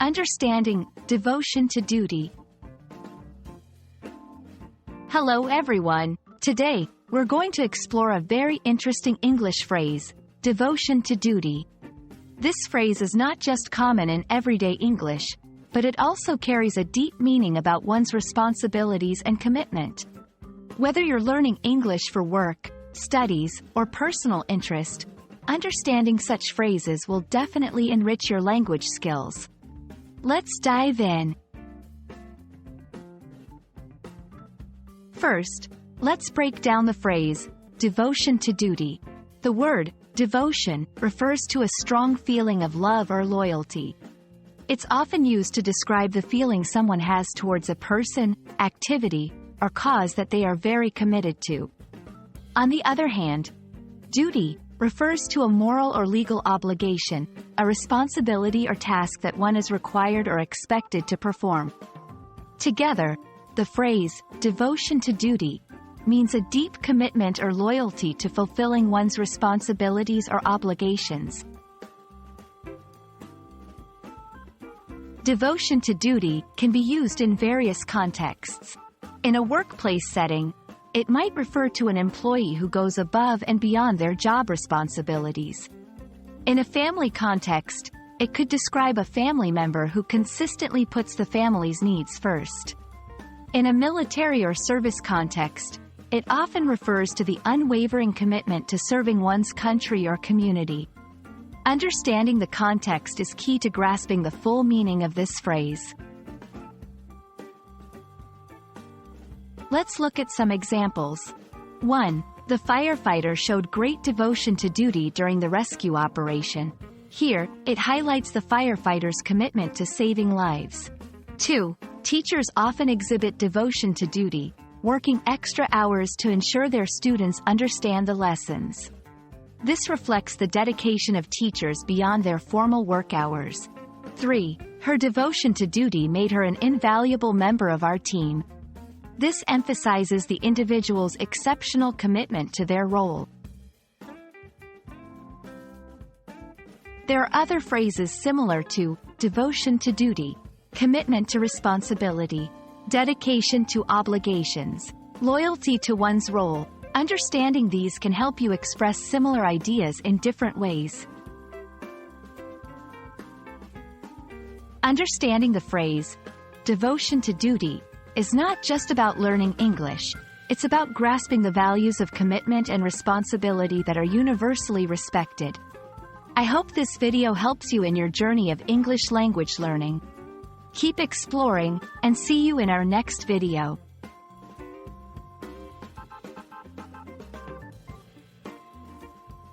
Understanding devotion to duty. Hello everyone. Today, we're going to explore a very interesting English phrase, devotion to duty. This phrase is not just common in everyday English, but it also carries a deep meaning about one's responsibilities and commitment. Whether you're learning English for work, studies, or personal interest, understanding such phrases will definitely enrich your language skills. Let's dive in. First, let's break down the phrase, devotion to duty. The word, devotion, refers to a strong feeling of love or loyalty. It's often used to describe the feeling someone has towards a person, activity, or cause that they are very committed to. On the other hand, duty refers to a moral or legal obligation, a responsibility or task that one is required or expected to perform. Together, the phrase, devotion to duty, means a deep commitment or loyalty to fulfilling one's responsibilities or obligations. Devotion to duty can be used in various contexts. In a workplace setting, it might refer to an employee who goes above and beyond their job responsibilities. In a family context, it could describe a family member who consistently puts the family's needs first. In a military or service context, it often refers to the unwavering commitment to serving one's country or community. Understanding the context is key to grasping the full meaning of this phrase. Let's look at some examples. 1. The firefighter showed great devotion to duty during the rescue operation. Here, it highlights the firefighter's commitment to saving lives. 2. Teachers often exhibit devotion to duty, working extra hours to ensure their students understand the lessons. This reflects the dedication of teachers beyond their formal work hours. 3. Her devotion to duty made her an invaluable member of our team. This emphasizes the individual's exceptional commitment to their role. There are other phrases similar to devotion to duty, commitment to responsibility, dedication to obligations, loyalty to one's role. Understanding these can help you express similar ideas in different ways. Understanding the phrase, devotion to duty, is not just about learning English, it's about grasping the values of commitment and responsibility that are universally respected. I hope this video helps you in your journey of English language learning. Keep exploring, and see you in our next video.